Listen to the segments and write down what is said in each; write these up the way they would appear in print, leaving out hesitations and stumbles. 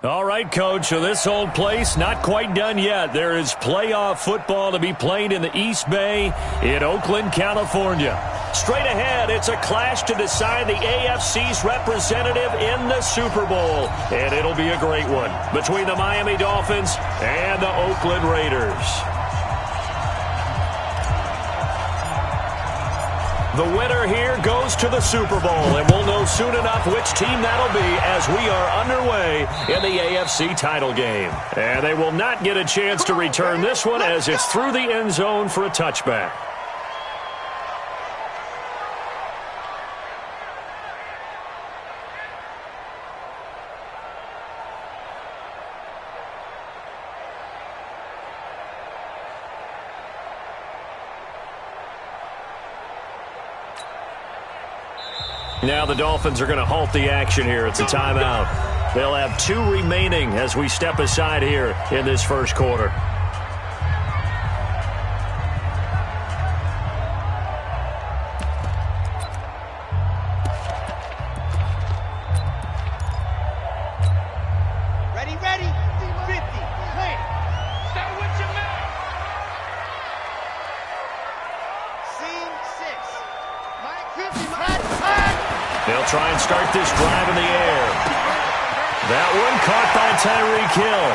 All right, Coach, so this old place not quite done yet. There is playoff football to be played in the East Bay in Oakland, California. Straight ahead, it's a clash to decide the AFC's representative in the Super Bowl. And it'll be a great one between the Miami Dolphins and the Oakland Raiders. The winner here goes to the Super Bowl, and we'll know soon enough which team that'll be as we are underway in the AFC title game. And they will not get a chance to return this one as it's through the end zone for a touchback. Now the Dolphins are going to halt the action here. It's a timeout. They'll have 2 remaining as we step aside here in this first quarter. Ready, 50, clear. Start with your man. Scene 6. Mike 50, They'll try and start this drive in the air. That one caught by Tyreek Hill.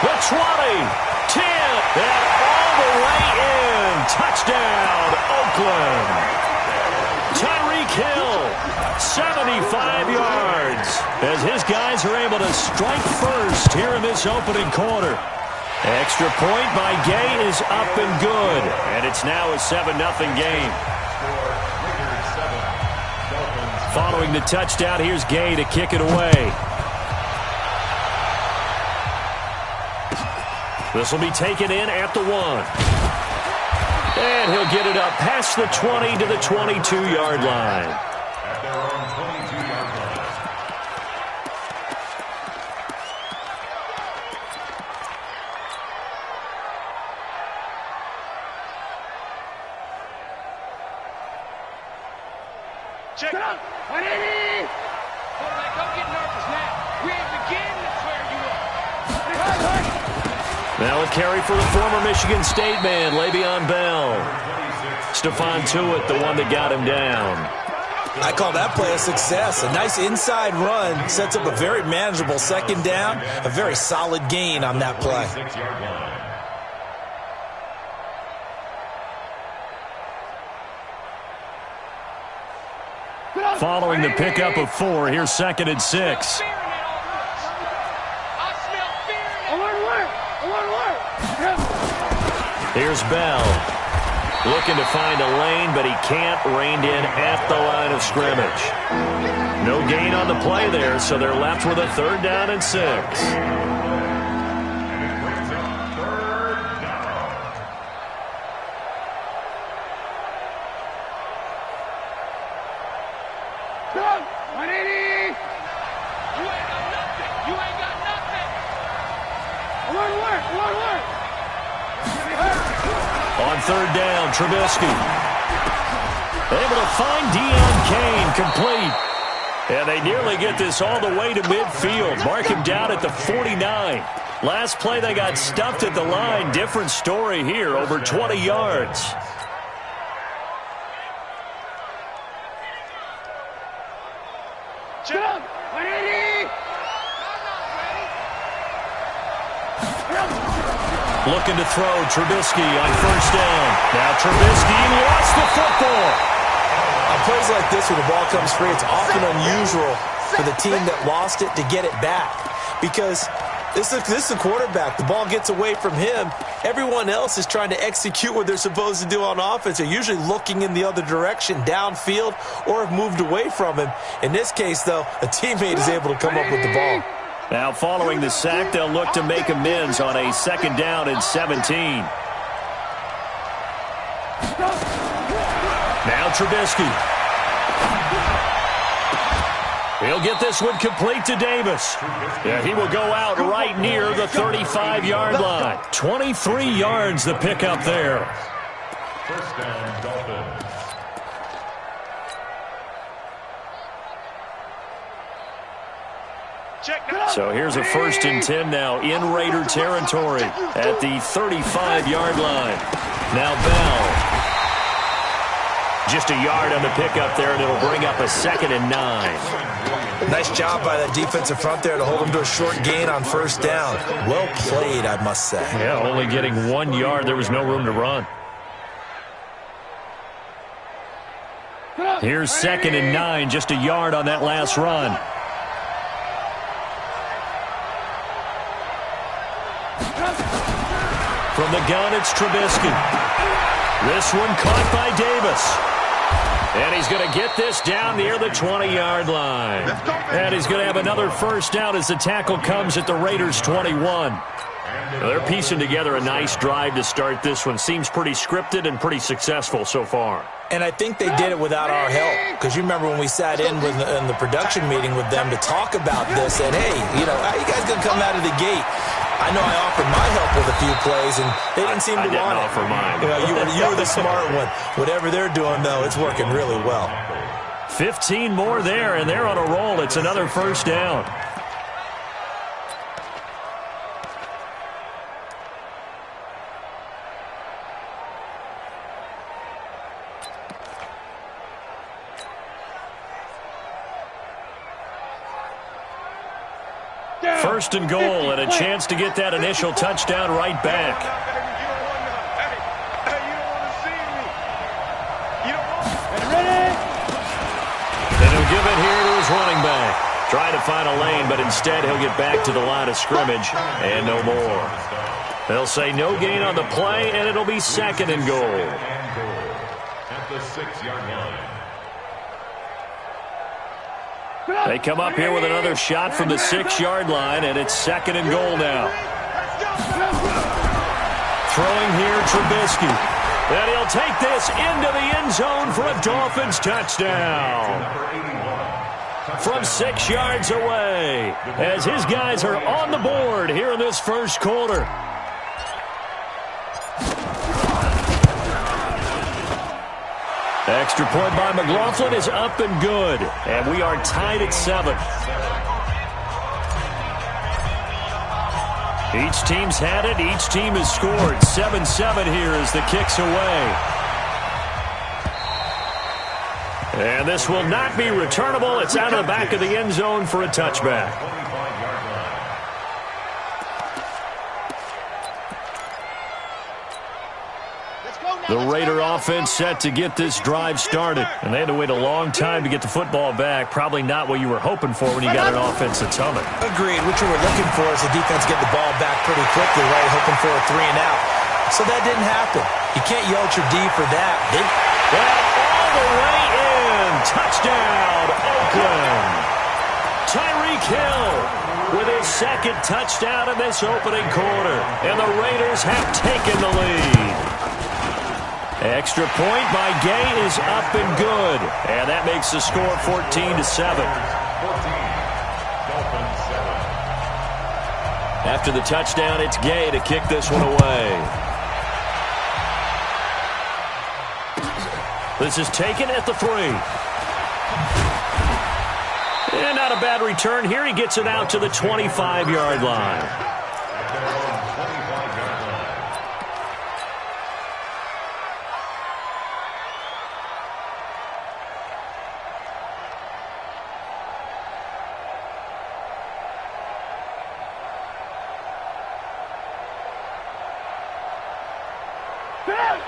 The 20, 10, and all the way in. Touchdown, Oakland. Tyreek Hill, 75 yards, as his guys are able to strike first here in this opening quarter. Extra point by Gay is up and good, and it's now a 7-0 game. Following the touchdown, here's Gay to kick it away. This will be taken in at the 1. And he'll get it up past the 20 to the 22-yard line. At their own 22-yard line. Check it out. 180. Quarterback, don't get nervous now. We ain't beginning to clear you up. Now a carry for the former Michigan State man, Le'Veon Bell. Stephon Tuitt, the one that got him down. I call that play a success. A nice inside run sets up a very manageable second down. A very solid gain on that play. Following the pickup of 4, here's 2nd and 6. Here's Bell. Looking to find a lane, but he can't. Reined in at the line of scrimmage. No gain on the play there, so they're left with a 3rd down and 6. On 3rd down, Trubisky. Able to find Deion Kane, complete. And they nearly get this all the way to midfield. Mark him down at the 49. Last play, they got stuffed at the line. Different story here, over 20 yards. Jump! 180! Looking to throw, Trubisky on 1st down. Now Trubisky lost the football. On plays like this where the ball comes free, it's often unusual for the team that lost it to get it back. Because this is the quarterback. The ball gets away from him. Everyone else is trying to execute what they're supposed to do on offense. They're usually looking in the other direction, downfield, or have moved away from him. In this case, though, a teammate is able to come up with the ball. Now following the sack, they'll look to make amends on a 2nd down and 17. Now Trubisky. He'll get this one complete to Davis. Yeah, he will go out right near the 35-yard line. 23 yards the pickup there. 1st down, Dolphins. Check, now So here's a 1st and 10 now in Raider territory at the 35-yard line. Now Bell. Just a yard on the pickup there, and it'll bring up a 2nd and 9. Nice job by that defensive front there to hold them to a short gain on 1st down. Well played, I must say. Yeah, only getting 1 yard. There was no room to run. Here's 2nd and 9, just a yard on that last run. From the gun, it's Trubisky. This one caught by Davis. And he's going to get this down near the 20-yard line. And he's going to have another 1st down as the tackle comes at the Raiders' 21. Well, they're piecing together a nice drive to start this one. Seems pretty scripted and pretty successful so far. And I think they did it without our help. Because you remember when we sat in the production meeting with them to talk about this, and hey, how you guys going to come out of the gate? I know I offered my help with a few plays, and they didn't seem to want it. I didn't offer mine. You were the smart one. Whatever they're doing, though, it's working really well. 15 more there, and they're on a roll. It's another 1st down. First and goal, and a chance to get that initial touchdown right back. And he'll give it here to his running back. Trying to find a lane, but instead he'll get back to the line of scrimmage and no more. They'll say no gain on the play, and it'll be 2nd and goal. At the 6-yard line. They come up here with another shot from the 6-yard line, and it's 2nd and goal now. Throwing here, Trubisky. And he'll take this into the end zone for a Dolphins touchdown. From 6 yards away, as his guys are on the board here in this 1st quarter. Extra point by McLaughlin is up and good. And we are tied at 7. Each team's had it. Each team has scored. 7-7 here as the kick's away. And this will not be returnable. It's out of the back of the end zone for a touchback. The Raider offense set to get this drive started. And they had to wait a long time to get the football back. Probably not what you were hoping for when you got an offense that's humming. Agreed. What you were looking for is the defense get the ball back pretty quickly, right? Hoping for a 3-and-out. So that didn't happen. You can't yell at your D for that. All the way in. Touchdown, Oakland. Tyreek Hill with his 2nd touchdown in this opening quarter. And the Raiders have taken the lead. Extra point by Gay is up and good. And that makes the score 14-7. After the touchdown, it's Gay to kick this one away. This is taken at the 3. And not a bad return here. He gets it out to the 25-yard line.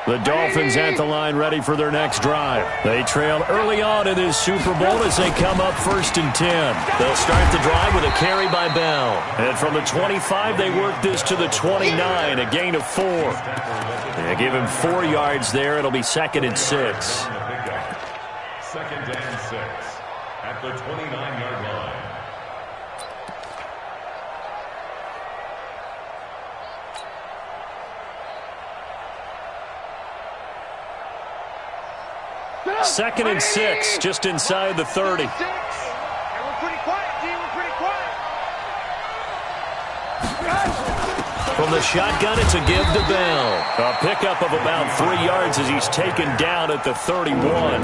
The Dolphins at the line ready for their next drive. They trail early on in this Super Bowl as they come up 1st and 10. They'll start the drive with a carry by Bell. And from the 25, they work this to the 29, a gain of 4. They give him 4 yards there. It'll be 2nd and 6. 2nd and 6 at the 29-yard line. Second and 6, just inside the 30. And we're pretty quiet, D. We're pretty quiet. From the shotgun, it's a give to Bell. A pickup of about 3 yards as he's taken down at the 31.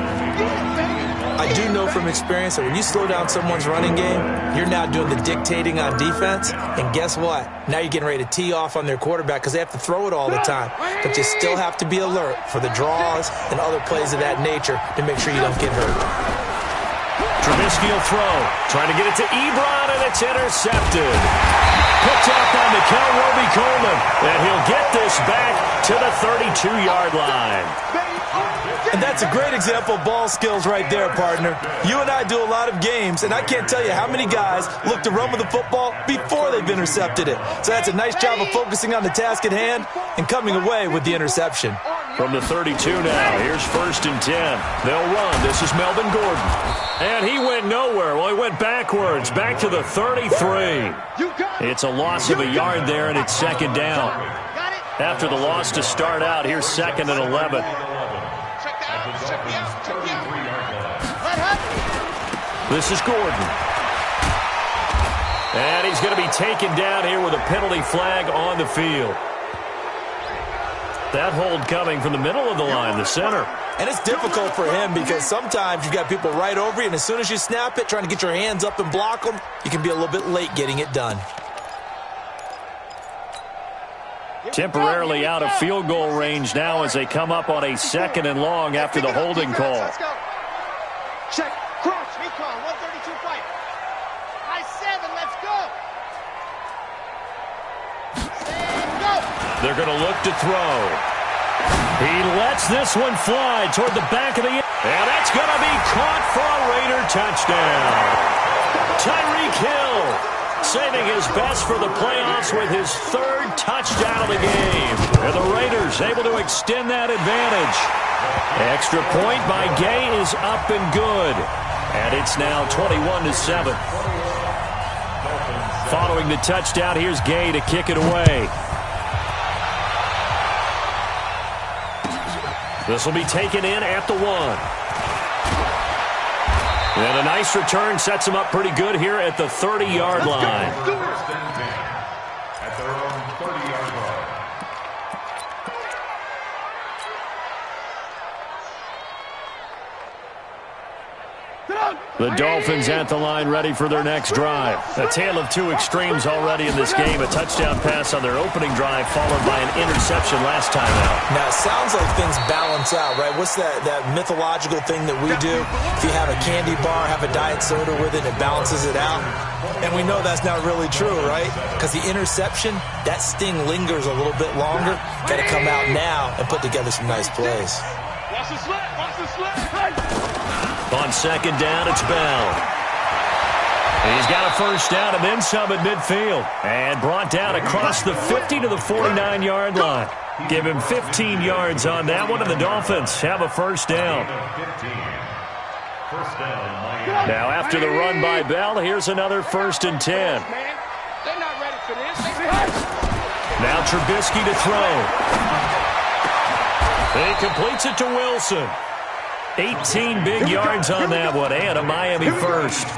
I do know from experience that when you slow down someone's running game, you're now doing the dictating on defense. And guess what? Now you're getting ready to tee off on their quarterback because they have to throw it all the time. But you still have to be alert for the draws and other plays of that nature to make sure you don't get hurt. Trubisky will throw. Trying to get it to Ebron, and it's intercepted. Picked up by Mikel Roby-Coleman. And he'll get this back to the 32-yard line. And that's a great example of ball skills right there, partner. You and I do a lot of games, and I can't tell you how many guys look to run with the football before they've intercepted it. So that's a nice job of focusing on the task at hand and coming away with the interception. From the 32 now, here's 1st and 10. They'll run. This is Melvin Gordon. And he went nowhere. Well, he went backwards, back to the 33. It's a loss of a yard there, and it's 2nd down. After the loss to start out, here's 2nd and 11. This is Gordon. And he's going to be taken down here with a penalty flag on the field. That hold coming from the middle of the line, the center. And it's difficult for him because sometimes you've got people right over you, and as soon as you snap it, trying to get your hands up and block them, you can be a little bit late getting it done. Temporarily out of field goal range now as they come up on a 2nd and long after the holding call. Check. Cross. Recon. 132 fight. High 7. Let's go. They're going to look to throw. He lets this one fly toward the back of the end. And that's going to be caught for a Raider touchdown. Tyreek Hill saving his best for the playoffs with his 3rd touchdown of the game. And the Raiders able to extend that advantage. Extra point by Gay is up and good. And it's now 21-7. Following the touchdown, here's Gay to kick it away. This will be taken in at the 1. And a nice return sets him up pretty good here at the 30-yard line. At their own 30-yard line. The Dolphins at the line ready for their next drive. A tale of two extremes already in this game. A touchdown pass on their opening drive followed by an interception last time out. Now, it sounds like things balance out, right? What's that mythological thing that we do? If you have a candy bar, have a diet soda with it, it balances it out. And we know that's not really true, right? Because the interception, that sting lingers a little bit longer. Got to come out now and put together some nice plays. Watch the slip. Watch the slip. On 2nd down, it's Bell. He's got a 1st down and then some at midfield. And brought down across the 50 to the 49-yard line. Give him 15 yards on that one, and the Dolphins have a 1st down. Now, after the run by Bell, here's another 1st and 10. They're not ready for this. Now Trubisky to throw. He completes it to Wilson. 18 big yards on that one, and a Miami 1st.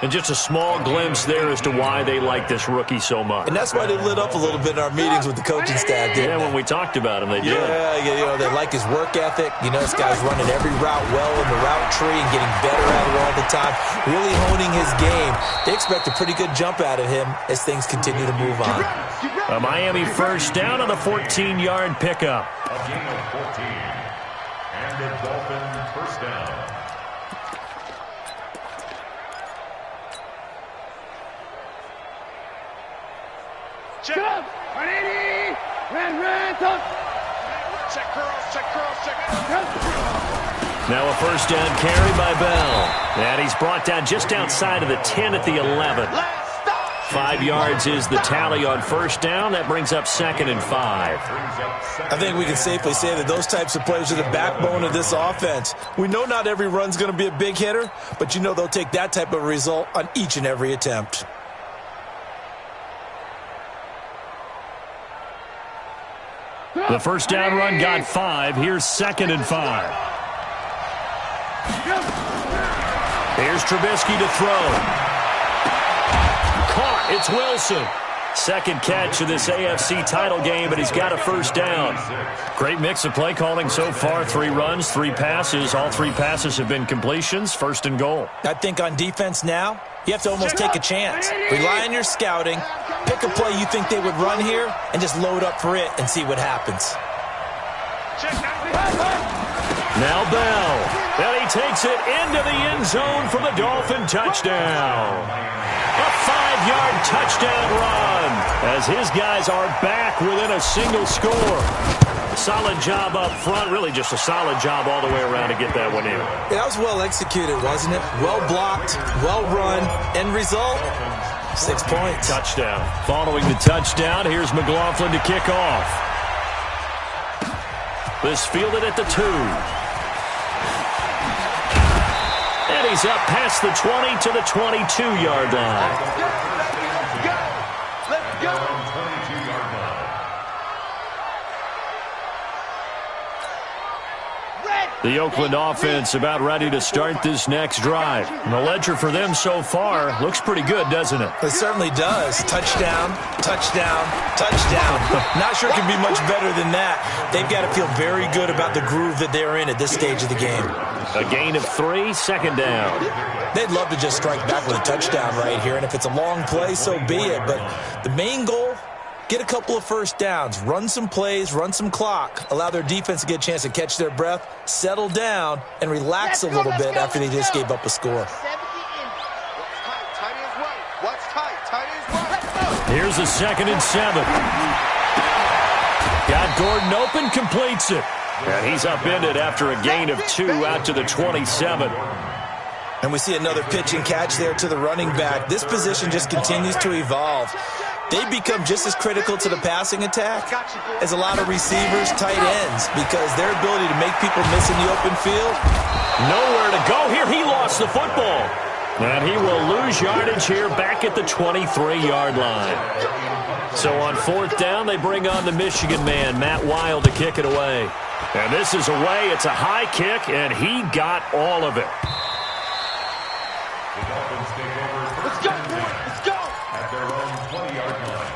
And just a small glimpse there as to why they like this rookie so much. And that's why they lit up a little bit in our meetings with the coaching staff, didn't they? When we talked about him, they did. Yeah, they like his work ethic. You know, this guy's running every route well in the route tree and getting better at it all the time, really honing his game. They expect a pretty good jump out of him as things continue to move on. A Miami 1st down on the 14-yard pickup. A gain of 14. And the Dolphin 1st down. Check. 180. Ran. Check curls. Now a 1st down carry by Bell. And he's brought down just outside of the 10 at the 11. 5 yards is the tally on 1st down. That brings up 2nd and 5. I think we can safely say that those types of plays are the backbone of this offense. We know not every run's going to be a big hitter, but you know they'll take that type of result on each and every attempt. The 1st down run got 5. Here's 2nd and 5. Here's Trubisky to throw. Caught. It's Wilson. Second catch of this AFC title game, and he's got a first down. Great mix of play calling so far. 3 runs, 3 passes. All 3 passes have been completions. First and goal. I think on defense now, you have to almost take a chance. Rely on your scouting. Pick a play you think they would run here, and just load up for it and see what happens. Now Bell. And he takes it into the end zone for the Dolphin touchdown. A 5-yard touchdown run as his guys are back within a single score. Solid job up front. Really just a solid job all the way around to get that one in. Yeah, that was well executed, wasn't it? Well blocked, well run. End result, 6 points. Touchdown. Following the touchdown, here's McLaughlin to kick off. This fielded at the 2. And he's up past the 20 to the 22-yard line. Let's go. The Oakland offense about ready to start this next drive. And the ledger for them so far looks pretty good, doesn't it? It certainly does. Touchdown, touchdown, touchdown. Not sure it can be much better than that. They've got to feel very good about the groove that they're in at this stage of the game. A gain of 3, second down. They'd love to just strike back with a touchdown right here, and if it's a long play, so be it. But the main goal, get a couple of first downs, run some plays, run some clock, allow their defense to get a chance to catch their breath, settle down, and relax a little bit after they just gave up a score. Here's a 2nd and 7. Got Gordon open, completes it. And he's upended after a gain of 2 out to the 27. And we see another pitch and catch there to the running back. This position just continues to evolve. They become just as critical to the passing attack as a lot of receivers, tight ends, because their ability to make people miss in the open field. Nowhere to go here. He lost the football. And he will lose yardage here back at the 23-yard line. So on 4th down, they bring on the Michigan man, Matt Wild, to kick it away. And this is away. It's a high kick, and he got all of it. The Dolphins take over. Let's go, boys. Let's go. At their own 20-yard line.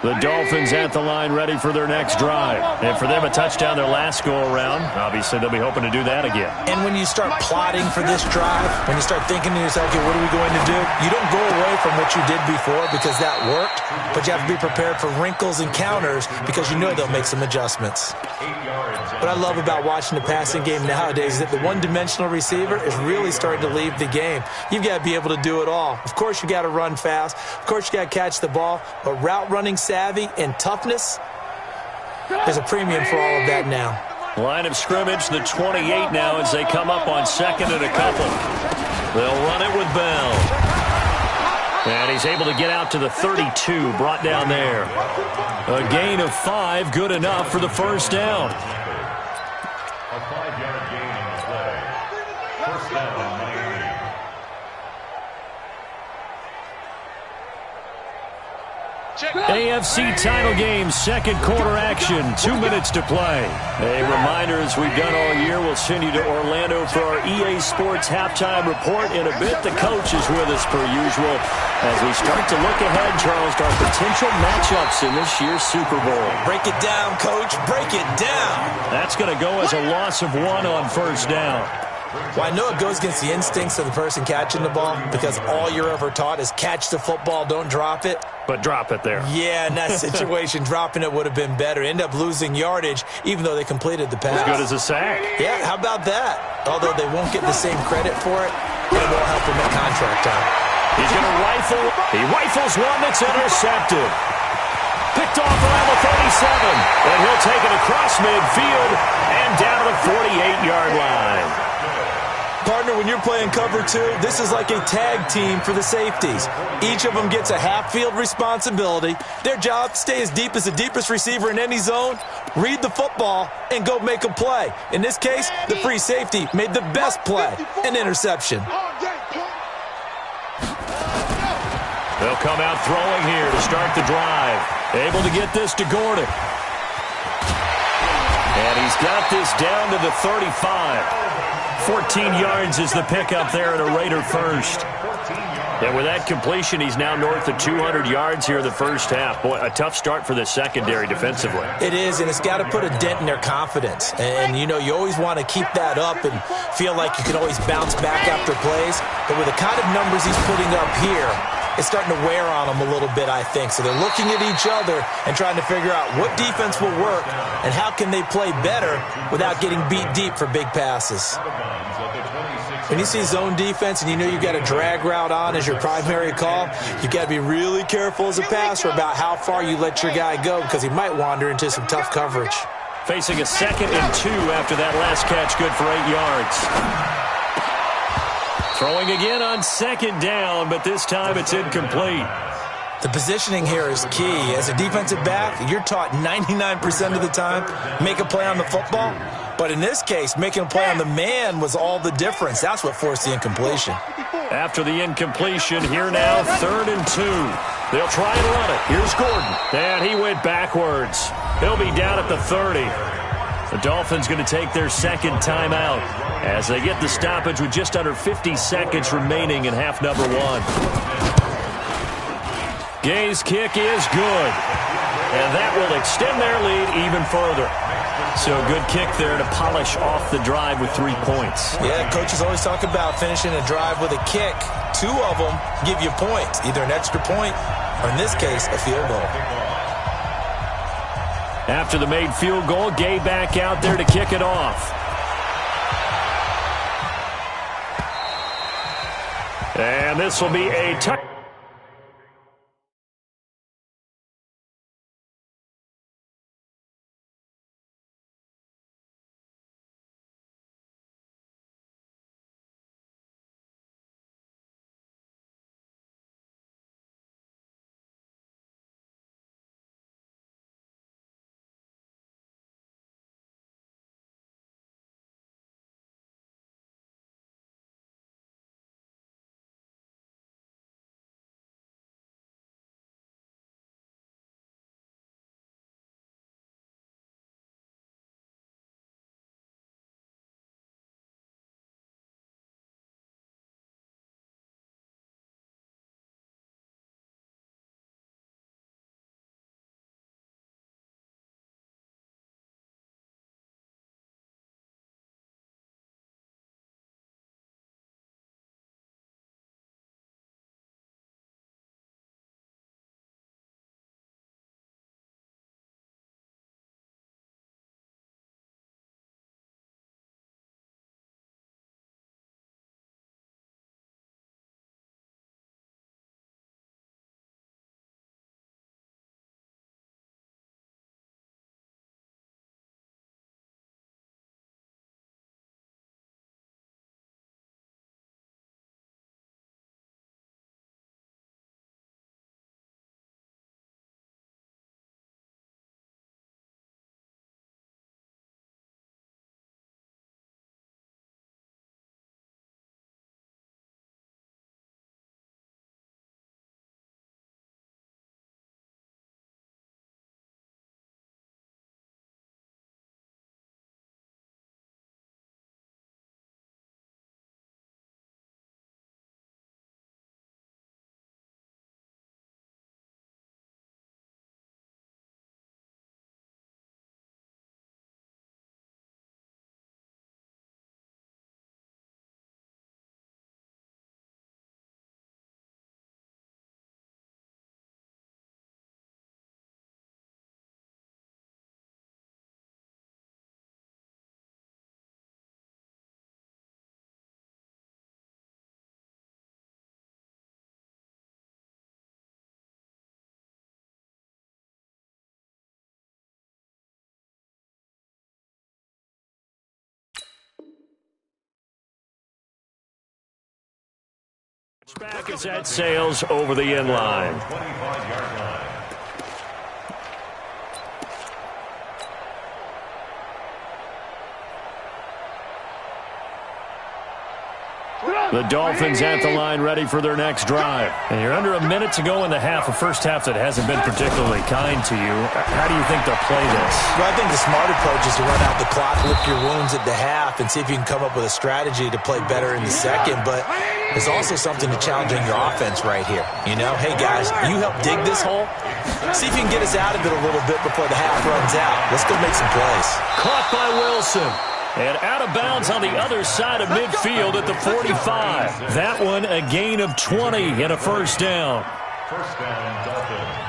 The Dolphins at the line ready for their next drive. And for them, a touchdown their last go-around. Obviously, they'll be hoping to do that again. And when you start plotting for this drive, when you start thinking to yourself, okay, what are we going to do? You don't go away from what you did before because that worked, but you have to be prepared for wrinkles and counters because you know they'll make some adjustments. What I love about watching the passing game nowadays is that the one-dimensional receiver is really starting to leave the game. You've got to be able to do it all. Of course, you got to run fast. Of course, you got to catch the ball. But route running savvy and toughness, there's a premium for all of that now. Line of scrimmage, the 28 now as they come up on 2nd and a couple. They'll run it with Bell. And he's able to get out to the 32, brought down there. A gain of 5, good enough for the first down. A 5-yard gain on the play. First down, Miami. AFC title game, 2nd quarter action, 2 minutes to play. A reminder, as we've done all year, we'll send you to Orlando for our EA Sports halftime report. In a bit, the coach is with us per usual as we start to look ahead, Charles, to our potential matchups in this year's Super Bowl. Break it down, Coach. Break it down. That's going to go as a loss of 1 on first down. Well, I know it goes against the instincts of the person catching the ball because all you're ever taught is catch the football, don't drop it. But drop it there. Yeah, in that situation, dropping it would have been better. End up losing yardage, even though they completed the pass. As good as a sack. Yeah, how about that? Although they won't get the same credit for it, it won't help them at contract time. He's going to rifle. He rifles one that's intercepted. Picked off around the 37. And he'll take it across midfield and down to the 48-yard line. Partner, when you're playing cover 2, this is like a tag team for the safeties. Each of them gets a half-field responsibility. Their job, stay as deep as the deepest receiver in any zone, read the football, and go make a play. In this case, the free safety made the best play, an interception. They'll come out throwing here to start the drive. Able to get this to Gordon. And he's got this down to the 35. 14 yards is the pickup there and a Raider first. And with that completion, he's now north of 200 yards here in the first half. Boy, a tough start for the secondary defensively. It is, and it's got to put a dent in their confidence. And, you know, you always want to keep that up and feel like you can always bounce back after plays. But with the kind of numbers he's putting up here, it's starting to wear on them a little bit, I think. So they're looking at each other and trying to figure out what defense will work and how can they play better without getting beat deep for big passes. When you see zone defense and you know you've got a drag route on as your primary call, you've got to be really careful as a passer about how far you let your guy go because he might wander into some tough coverage. Facing a 2nd and 2 after that last catch, good for 8 yards. Throwing again on 2nd down, but this time it's incomplete. The positioning here is key. As a defensive back, you're taught 99% of the time, make a play on the football. But in this case, making a play on the man was all the difference. That's what forced the incompletion. After the incompletion, here now, 3rd and 2. They'll try and run it. Here's Gordon. And he went backwards. He'll be down at the 30. The Dolphins going to take their 2nd timeout as they get the stoppage with just under 50 seconds remaining in half number 1. Gay's kick is good. And that will extend their lead even further. So a good kick there to polish off the drive with 3 points. Yeah, coaches always talk about finishing a drive with a kick. 2 of them give you points, either an extra point or, in this case, a field goal. After the made field goal, Gay back out there to kick it off. And this will be a touchdown. Back as that sails over the end line. 25-yard line. The Dolphins at the line ready for their next drive. And you're under a minute to go in the half, a first half that hasn't been particularly kind to you. How do you think they'll play this? Well, I think the smart approach is to run out the clock, lick your wounds at the half, and see if you can come up with a strategy to play better in the second. But there's also something to challenging your offense right here. You know, hey, guys, you help dig this hole. See if you can get us out of it a little bit before the half runs out. Let's go make some plays. Caught by Wilson. And out of bounds on the other side of midfield at the 45. That one a gain of 20 and a first down. First down, Dolphins.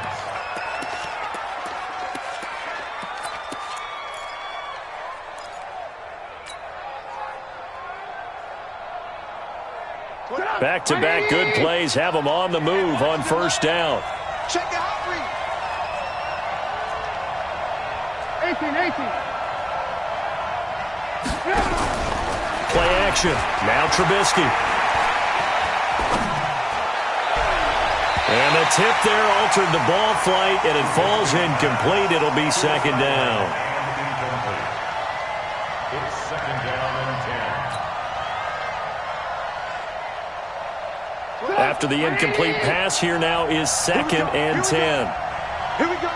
Back-to-back good plays have them on the move on first down. Check it out, 18. Play action. Now Trubisky. And the tip there altered the ball flight, and it falls incomplete. It'll be second down. It's second down and 10. After the incomplete pass, here now is second and 10. Here we go.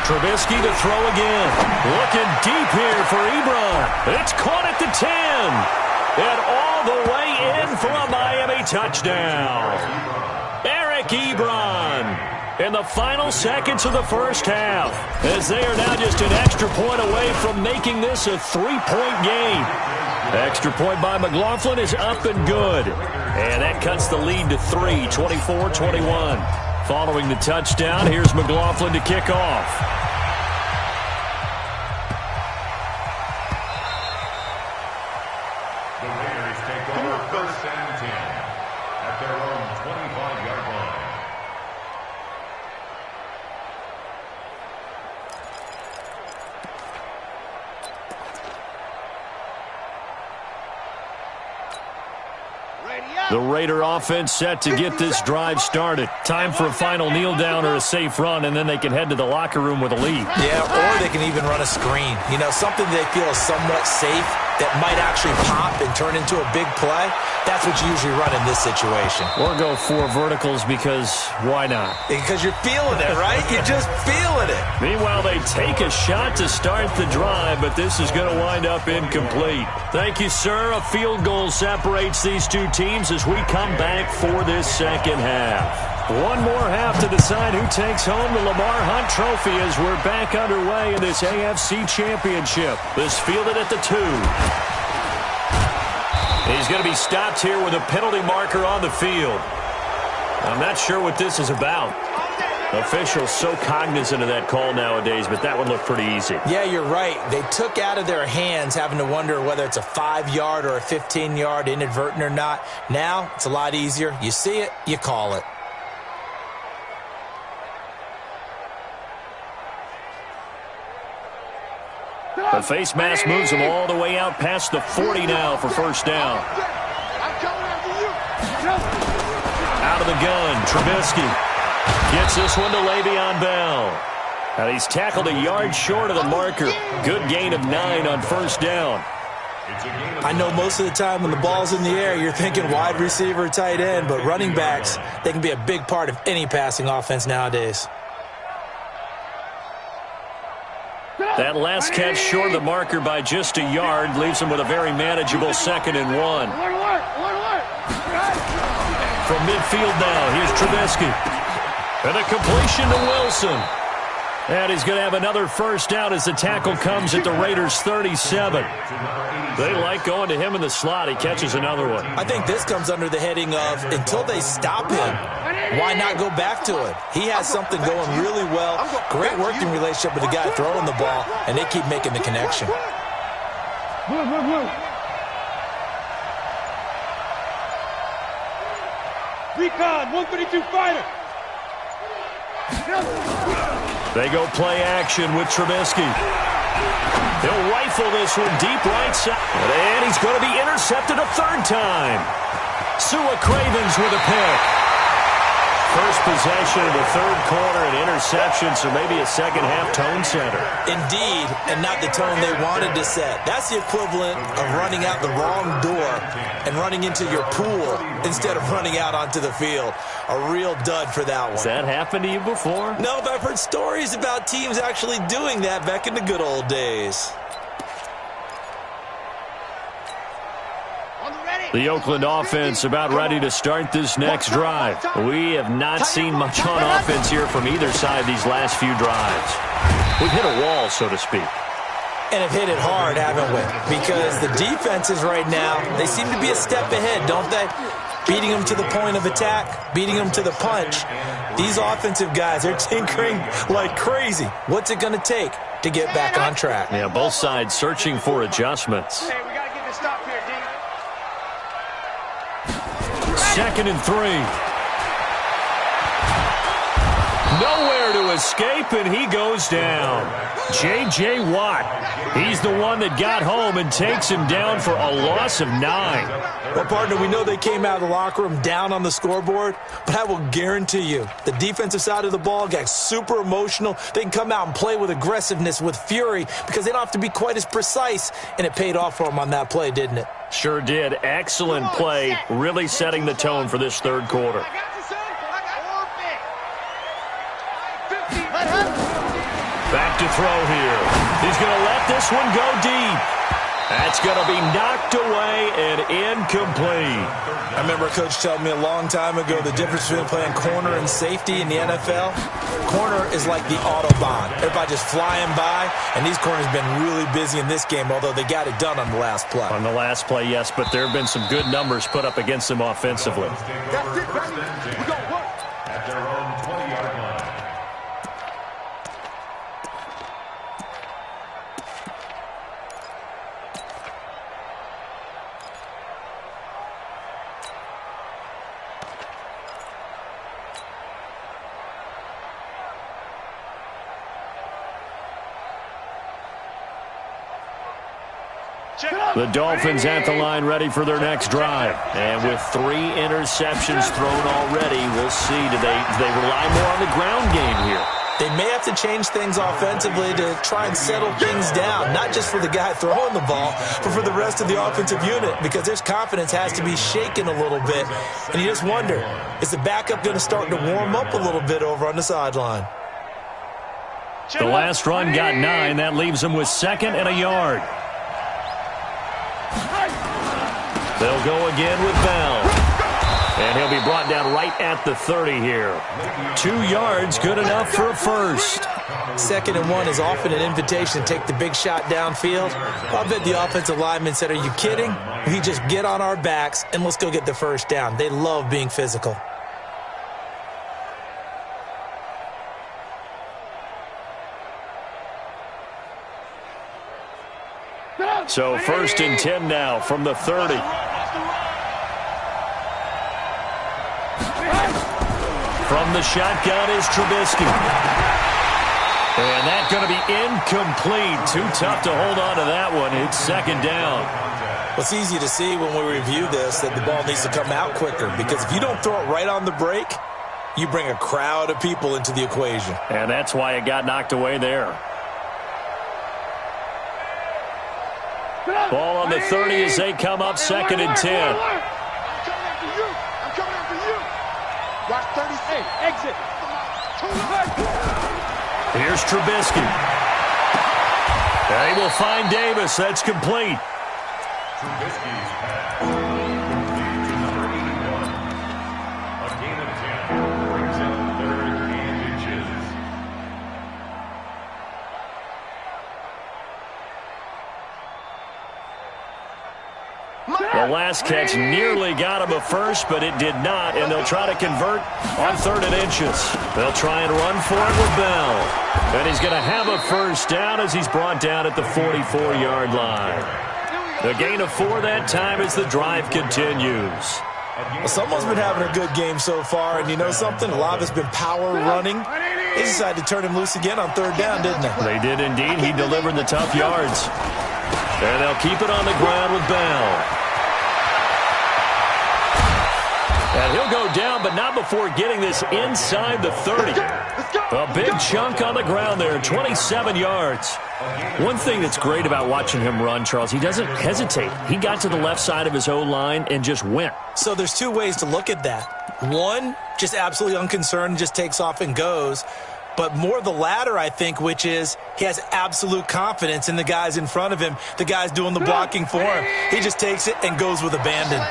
Trubisky to throw again. Looking deep here for Ebron. It's caught at the 10. And all the way in for a Miami touchdown. Eric Ebron in the final seconds of the first half, as they are now just an extra point away from making this a 3-point game. Extra point by McLaughlin is up and good. And that cuts the lead to 3, 24-21. Following the touchdown, here's McLaughlin to kick off. The Raiders take over first and 10 at their own 25-yard line. The Raider offense set to get this drive started. Time for a final kneel down or a safe run, and then they can head to the locker room with a lead. Yeah, or they can even run a screen. You know, something they feel is somewhat safe that might actually pop and turn into a big play. That's what you usually run in this situation. Or go 4 verticals because why not? Because you're feeling it, right? You're just feeling it. Meanwhile, they take a shot to start the drive, but this is going to wind up incomplete. Thank you, sir. A field goal separates these two teams as we come back for this second half. One more half to decide who takes home the Lamar Hunt Trophy as we're back underway in this AFC Championship. This fielded at the 2. He's going to be stopped here with a penalty marker on the field. I'm not sure what this is about. Officials so cognizant of that call nowadays, but that would look pretty easy. Yeah, you're right. They took out of their hands having to wonder whether it's a 5-yard or a 15-yard inadvertent or not. Now, it's a lot easier. You see it, you call it. The face mask moves him all the way out past the 40 now for first down. Out of the gun, Trubisky gets this one to Le'Veon Bell. And he's tackled a yard short of the marker. Good gain of 9 on first down. I know most of the time when the ball's in the air, you're thinking wide receiver, tight end, but running backs, they can be a big part of any passing offense nowadays. That last catch short of the marker by just a yard leaves him with a very manageable 2nd and 1. From midfield now, here's Trubisky. And a completion to Wilson. And he's going to have another first down as the tackle comes at the Raiders' 37. They like going to him in the slot. He catches another one. I think this comes under the heading of until they stop him, why not go back to it? He has something going really well. Great working relationship with the guy throwing the ball, and they keep making the connection. Recon, 132 fighter. They go play action with Trubisky. He'll rifle this one deep right side. And he's going to be intercepted a 3rd time. Sua Cravens with a pick. First possession of the third quarter, an interception, so maybe a second-half tone setter. Indeed, and not the tone they wanted to set. That's the equivalent of running out the wrong door and running into your pool instead of running out onto the field. A real dud for that one. Has that happened to you before? No, but I've heard stories about teams actually doing that back in the good old days. The Oakland offense about ready to start this next drive. We have not seen much on offense here from either side these last few drives. We've hit a wall, so to speak. And have hit it hard, haven't we? Because the defenses right now, they seem to be a step ahead, don't they? Beating them to the point of attack, beating them to the punch. These offensive guys, they're tinkering like crazy. What's it going to take to get back on track? Yeah, both sides searching for adjustments. Hey, we got to get this stop here, D. 2nd and 3. Nowhere to escape, and he goes down. J.J. Watt, he's the one that got home and takes him down for a loss of 9. Well, partner, we know they came out of the locker room down on the scoreboard, but I will guarantee you the defensive side of the ball got super emotional. They can come out and play with aggressiveness, with fury, because they don't have to be quite as precise, and it paid off for them on that play, didn't it? Sure did. Excellent play, really setting the tone for this third quarter. Back to throw here. He's going to let this one go deep. That's going to be knocked away and incomplete. I remember a coach telling me a long time ago the difference between playing corner and safety in the NFL. Corner is like the Autobahn. Everybody just flying by, and these corners have been really busy in this game, although they got it done on the last play. On the last play, yes, but there have been some good numbers put up against them offensively. That's it, baby. We gon' work. At their own 20-yard line. The Dolphins at the line ready for their next drive. And with 3 interceptions thrown already, we'll see. Do they rely more on the ground game here? They may have to change things offensively to try and settle things down, not just for the guy throwing the ball, but for the rest of the offensive unit, because their confidence has to be shaken a little bit. And you just wonder, is the backup going to start to warm up a little bit over on the sideline? The last run got 9. That leaves them with 2nd and a yard. They'll go again with Bell. And he'll be brought down right at the 30 here. 2 yards, good enough for a first. 2nd and 1 is often an invitation to take the big shot downfield. I bet the offensive lineman said, are you kidding? We just get on our backs and let's go get the first down. They love being physical. So 1st and 10 now from the 30. From the shotgun is Trubisky. And that's going to be incomplete. Too tough to hold on to that one. It's 2nd down. Well, it's easy to see when we review this that the ball needs to come out quicker, because if you don't throw it right on the break, you bring a crowd of people into the equation. And that's why it got knocked away there. Ball on the 30 as they come up 2nd and 10. I'm coming after you. I'm coming after you. Watch 38. Exit. Here's Trubisky. They will find Davis. That's complete. Trubisky's pass leads to number 81. A gain of 10 brings up 3rd and inches. The last catch nearly got him a first, but it did not, and they'll try to convert on 3rd and inches. They'll try and run for it with Bell. And he's going to have a first down as he's brought down at the 44-yard line. The gain of 4 that time as the drive continues. Well, someone's been having a good game so far, and you know something? A lot of it's been power running. They decided to turn him loose again on 3rd down, didn't they? They did indeed. He delivered the tough yards. And they'll keep it on the ground with Bell. And he'll go down, but not before getting this inside the 30. A big chunk on the ground there, 27 yards. One thing that's great about watching him run, Charles, he doesn't hesitate. He got to the left side of his O-line and just went. So there's two ways to look at that. One, just absolutely unconcerned, just takes off and goes. But more the latter, I think, which is he has absolute confidence in the guys in front of him, the guys doing the blocking for him. He just takes it and goes with abandon.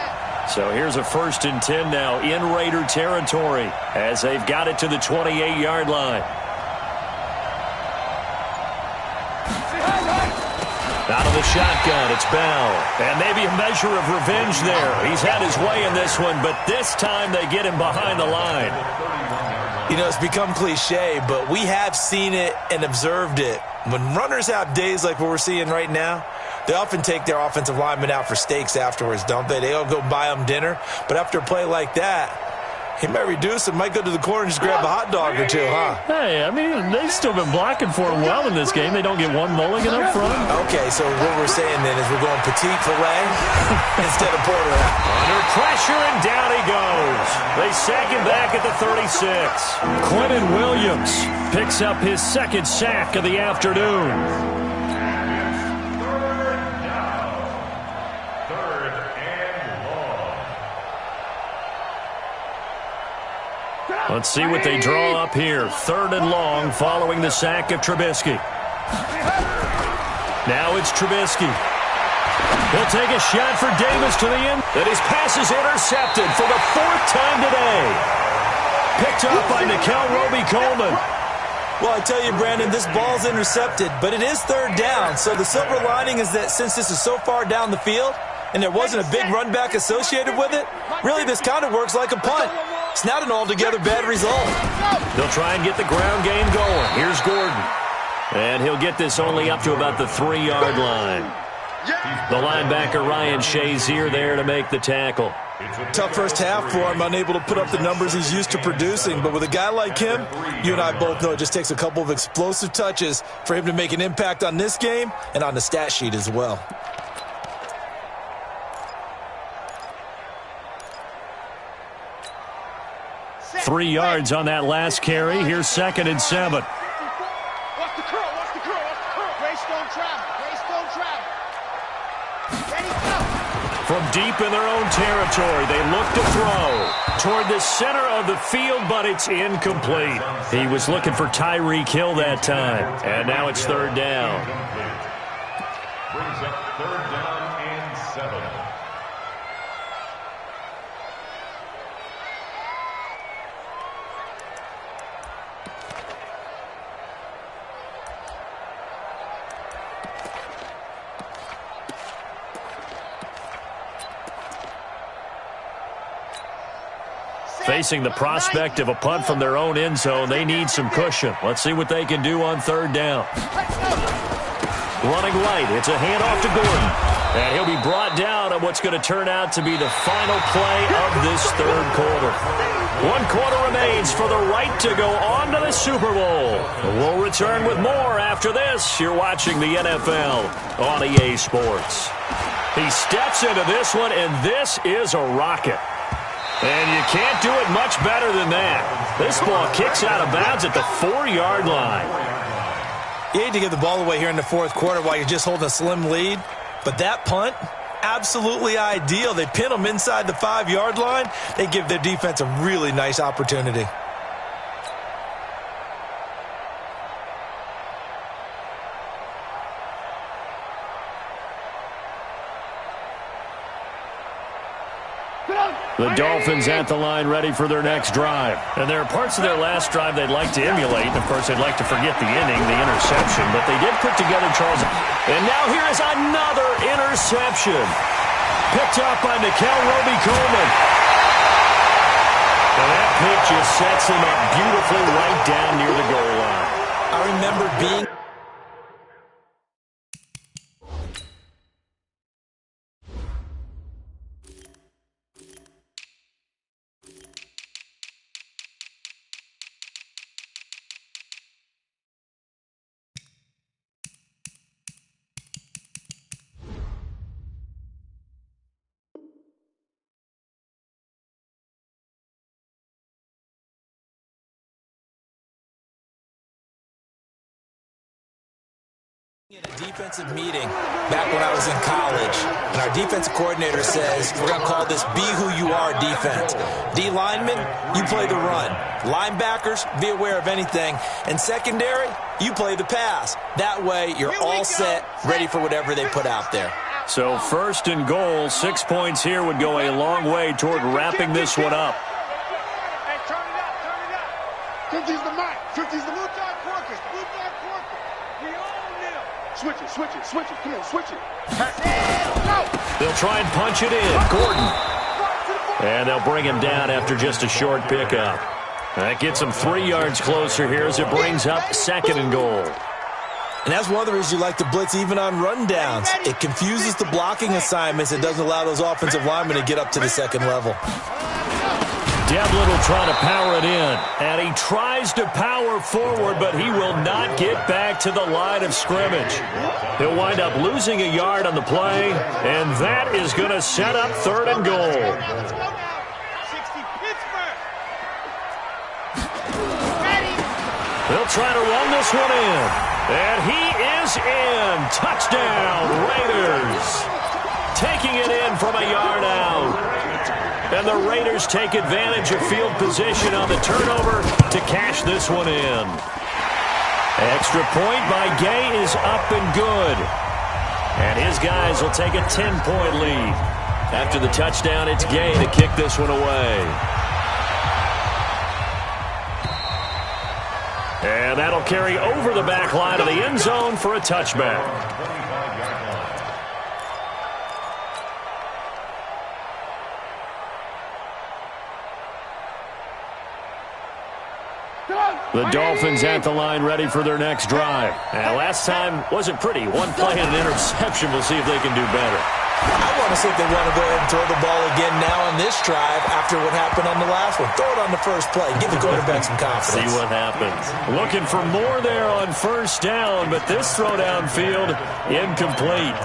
So here's a 1st and 10 now in Raider territory as they've got it to the 28-yard line. Out of the shotgun, it's Bell. And maybe a measure of revenge there. He's had his way in this one, but this time they get him behind the line. You know, it's become cliche, but we have seen it and observed it. When runners have days like what we're seeing right now, they often take their offensive linemen out for steaks afterwards, don't they? They all go buy them dinner. But after a play like that, he might reduce it, might go to the corner and just grab a hot dog or two, huh? Hey, I mean, they've still been blocking for him well in this game. They don't get one mulligan up front. Okay, so what we're saying then is we're going petite filet instead of porterhouse. Under pressure, and down he goes. They sack him back at the 36. Quentin Williams picks up his 2nd sack of the afternoon. Let's see what they draw up here. 3rd and long following the sack of Trubisky. Now it's Trubisky. He'll take a shot for Davis to the end. And his pass is intercepted for the 4th time today. Picked up by Nickel Roby-Coleman. Well, I tell you, Brandon, this ball's intercepted, but it is 3rd down. So the silver lining is that since this is so far down the field and there wasn't a big run back associated with it, really this kind of works like a punt. It's not an altogether bad result. They'll try and get the ground game going. Here's Gordon. And he'll get this only up to about the 3-yard line. The linebacker, Ryan Shazier, there to make the tackle. Tough first half for him, unable to put up the numbers he's used to producing. But with a guy like him, you and I both know it just takes a couple of explosive touches for him to make an impact on this game and on the stat sheet as well. Three yards on that last carry. Here's 2nd and 7. Watch the curl, watch the curl, watch the curl. Grace don't travel, Grace don't travel. Ready, go. From deep in their own territory, they look to throw toward the center of the field, but it's incomplete. He was looking for Tyreek Hill that time, and now it's 3rd down. Brings up 3rd down and 7. Facing the prospect of a punt from their own end zone, they need some cushion. Let's see what they can do on 3rd down. Running right, it's a handoff to Gordon. And he'll be brought down on what's going to turn out to be the final play of this 3rd quarter. 1 quarter remains for the right to go on to the Super Bowl. We'll return with more after this. You're watching the NFL on EA Sports. He steps into this one, and this is a rocket. And you can't do it much better than that. This ball kicks out of bounds at the 4-yard line. You hate to give the ball away here in the 4th quarter while you're just holding a slim lead, but that punt, absolutely ideal. They pin them inside the 5-yard line. They give their defense a really nice opportunity. The Dolphins at the line ready for their next drive. And there are parts of their last drive they'd like to emulate. And, of course, they'd like to forget the inning, the interception. But they did put together Charles. And now here is another interception. Picked up by Nickel Roby-Coleman. And that pitch just sets him up beautifully right down near the goal line. I remember being Defensive meeting back when I was in college, and our defensive coordinator says we're going to call this be who you are defense. D linemen, you play the run. Linebackers, be aware of anything. And secondary, you play the pass. That way you're all set, ready for whatever they put out there. So 1st and goal, 6 points here would go a long way toward wrapping this one up. Hey, turn it up, turn it up. 50's the mic, 50's the blue dog Quarkers, blue dog Quarkers. We all kneel. Switch it, switch it, switch it. Come on, switch it. Go! They'll try and punch it in. Gordon. And they'll bring him down after just a short pickup. That gets him 3 yards closer here as it brings up 2nd and goal. And that's one of the reasons you like to blitz even on rundowns. It confuses the blocking assignments. It doesn't allow those offensive linemen to get up to the second level. Devlin will try to power it in. And he tries to power forward, but he will not get back to the line of scrimmage. He'll wind up losing a yard on the play, and that is going to set up 3rd and goal. Let's go now. 60 Pittsburgh. Ready. They'll try to run this one in. And he is in. Touchdown, Raiders. Taking it in from a yard out. And the Raiders take advantage of field position on the turnover to cash this one in. Extra point by Gay is up and good. And his guys will take a 10-point lead. After the touchdown, it's Gay to kick this one away. And that'll carry over the back line of the end zone for a touchback. The Dolphins at the line ready for their next drive. And last time wasn't pretty. One play and an interception. We'll see if they can do better. I want to see if they want to go ahead and throw the ball again now on this drive after what happened on the last one. Throw it on the first play. Give the quarterback some confidence. See what happens. Looking for more there on 1st down, but this throw downfield incomplete.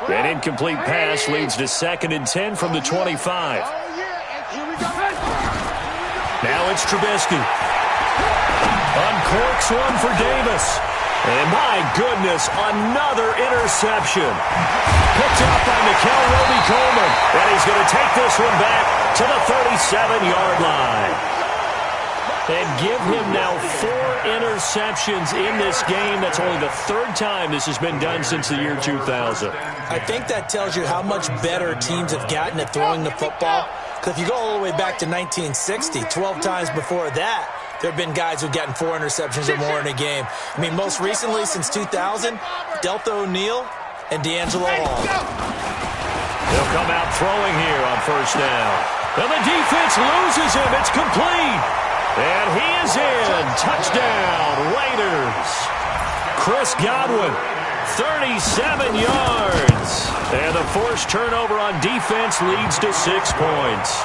An incomplete pass leads to 2nd and 10 from the 25. Now it's Trubisky. Uncorks one for Davis. And my goodness, another interception. Picked up by Mikel Roby-Coleman. And he's going to take this one back to the 37-yard line. And give him now 4 interceptions in this game. That's only the 3rd time this has been done since the year 2000. I think that tells you how much better teams have gotten at throwing the football. Because if you go all the way back to 1960, 12 times before that, there have been guys who've gotten 4 interceptions or more in a game. I mean, most recently, since 2000, Delta O'Neal and D'Angelo Hall. They'll come out throwing here on 1st down. And the defense loses him. It's complete. And he is in. Touchdown, Raiders. Chris Godwin, 37 yards. And the forced turnover on defense leads to 6 points.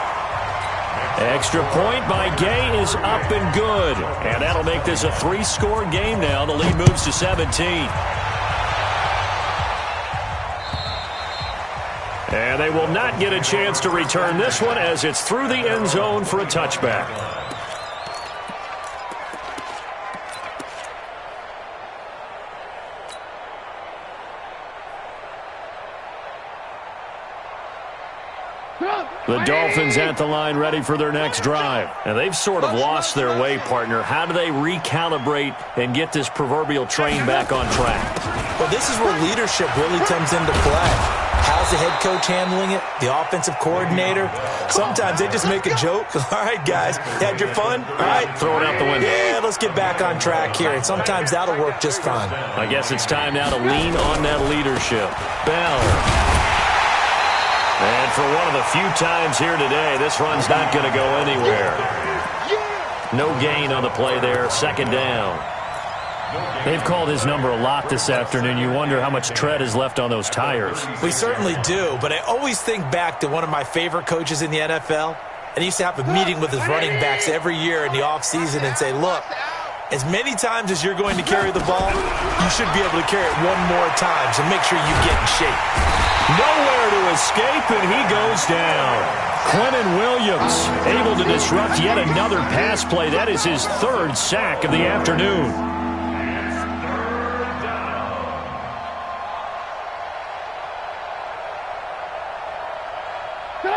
Extra point by Gay is up and good. And that'll make this a 3-score game now. The lead moves to 17. And they will not get a chance to return this one as it's through the end zone for a touchback. The Dolphins at the line ready for their next drive. And they've sort of lost their way, partner. How do they recalibrate and get this proverbial train back on track? Well, this is where leadership really comes into play. How's the head coach handling it? The offensive coordinator? Sometimes they just make a joke. All right, guys, you had your fun? All right. Throw it out the window. Yeah, let's get back on track here. And sometimes that'll work just fine. I guess it's time now to lean on that leadership. Bell. And for one of the few times here today, this run's not going to go anywhere. No gain on the play there, 2nd down. They've called his number a lot this afternoon. You wonder how much tread is left on those tires. We certainly do, but I always think back to one of my favorite coaches in the NFL. And he used to have a meeting with his running backs every year in the offseason and say, look, as many times as you're going to carry the ball, you should be able to carry it one more time, so make sure you get in shape. Nowhere to escape, and he goes down. Quentin Williams able to disrupt yet another pass play. That is his third sack of the afternoon.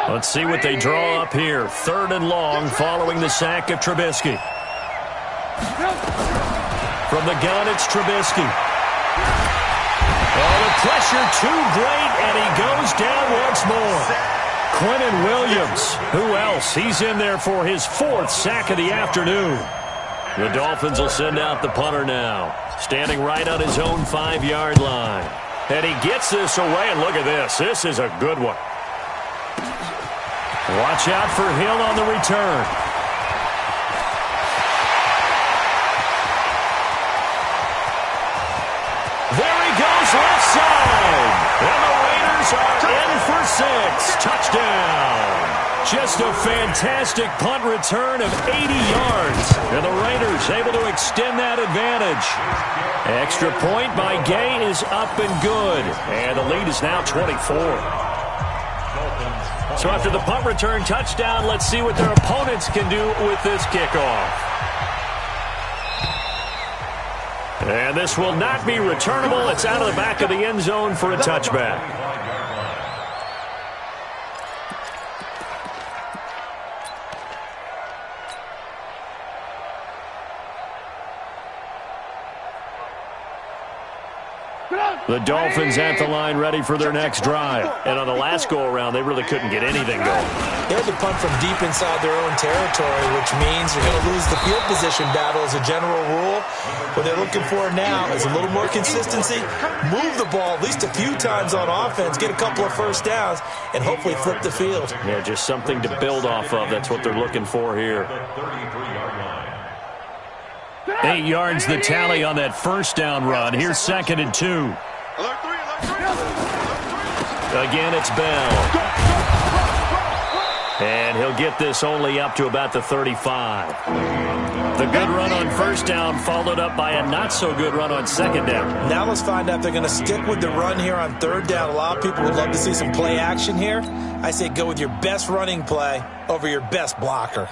Let's see what they draw up here. 3rd and long following the sack of Trubisky. From the gun, it's Trubisky. Oh, the pressure too great, and he goes down once more. Quentin Williams. Who else? He's in there for his 4th sack of the afternoon. The Dolphins will send out the punter now. Standing right on his own 5-yard line. And he gets this away, and look at this. This is a good one. Watch out for Hill on the return. There he goes left side. And the Raiders are in for 6. Touchdown. Just a fantastic punt return of 80 yards. And the Raiders able to extend that advantage. Extra point by Gay is up and good. And the lead is now 24. So after the punt return touchdown, let's see what their opponents can do with this kickoff. And this will not be returnable. It's out of the back of the end zone for a touchback. The Dolphins at the line ready for their next drive. And on the last go-around, they really couldn't get anything going. They had to punt from deep inside their own territory, which means they're going to lose the field position battle as a general rule. What they're looking for now is a little more consistency, move the ball at least a few times on offense, get a couple of first downs, and hopefully flip the field. Yeah, just something to build off of. That's what they're looking for here. 8 yards the tally on that first down run. Here's 2nd and 2. Again, it's Bell. And he'll get this only up to about the 35. The good run on first down followed up by a not-so-good run on 2nd down. Now let's find out if they're going to stick with the run here on 3rd down. A lot of people would love to see some play action here. I say go with your best running play over your best blocker.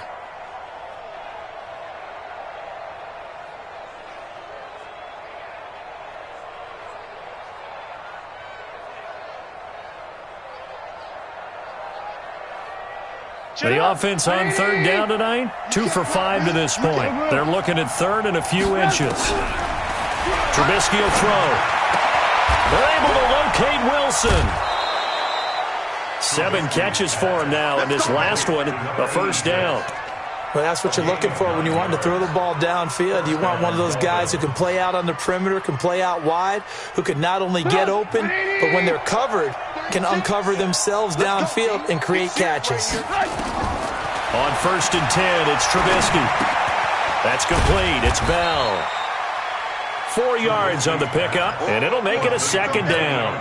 The offense on 3rd down tonight, 2 for 5 to this point. They're looking at 3rd and a few inches. Trubisky will throw. They're able to locate Wilson. 7 catches for him now, and this last one, a first down. Well, that's what you're looking for when you want to throw the ball downfield. You want one of those guys who can play out on the perimeter, can play out wide, who can not only get open, but when they're covered, can uncover themselves downfield and create catches. On 1st and 10, it's Trubisky. That's complete. It's Bell. 4 yards on the pickup, and it'll make it a 2nd down.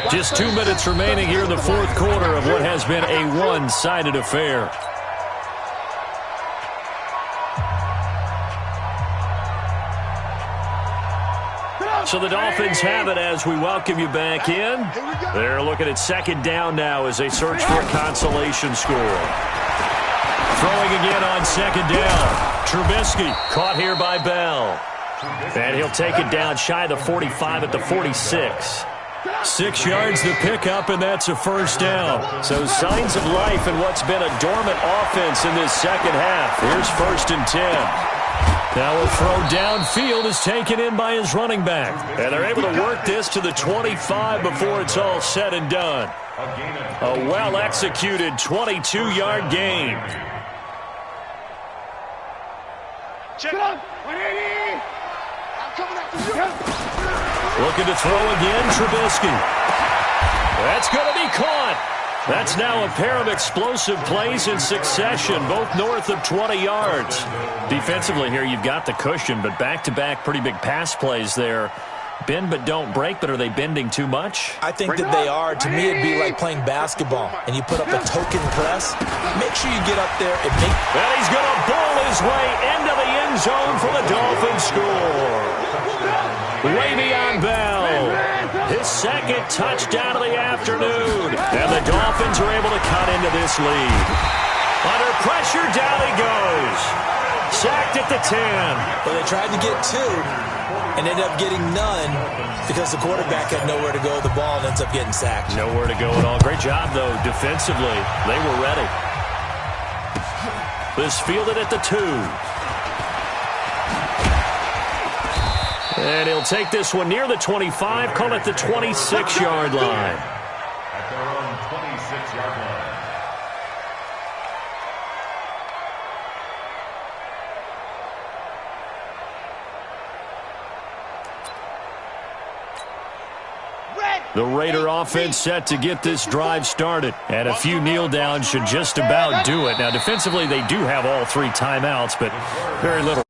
Just 2 minutes remaining here in the 4th quarter of what has been a one-sided affair. So the Dolphins have it as we welcome you back in. They're looking at 2nd down now as they search for a consolation score. Throwing again on 2nd down. Trubisky caught here by Bell. And he'll take it down shy of the 45 at the 46. 6 yards to pick up, and that's a first down. So signs of life in what's been a dormant offense in this second half. Here's 1st and 10. Now a throw downfield is taken in by his running back. And they're able to work this to the 25 before it's all said and done. A well-executed 22-yard gain. Check it out. 180. I'm coming after you. Looking to throw again, Trubisky. That's going to be caught. That's now a pair of explosive plays in succession, both north of 20 yards. Defensively here, you've got the cushion, but back-to-back pretty big pass plays there. Bend but don't break, but are they bending too much? I think that they are. To me, it'd be like playing basketball, and you put up a token press. Make sure you get up there and make... And he's going to bowl his way into the end zone for the Dolphins score. Le'Veon Bell His second touchdown of the afternoon. And the Dolphins are able to cut into this lead. Under pressure, down he goes. Sacked at the 10. Well, they tried to get 2 and ended up getting none because the quarterback had nowhere to go with the ball and ends up getting sacked. Nowhere to go at all. Great job, though, defensively. They were ready. This fielded at the 2. And he'll take this one near the 25, call it the 26-yard line. At their own 26-yard line. The Raider offense set to get this drive started. And a few kneel downs should just about do it. Now, defensively, they do have all 3 timeouts, but very little.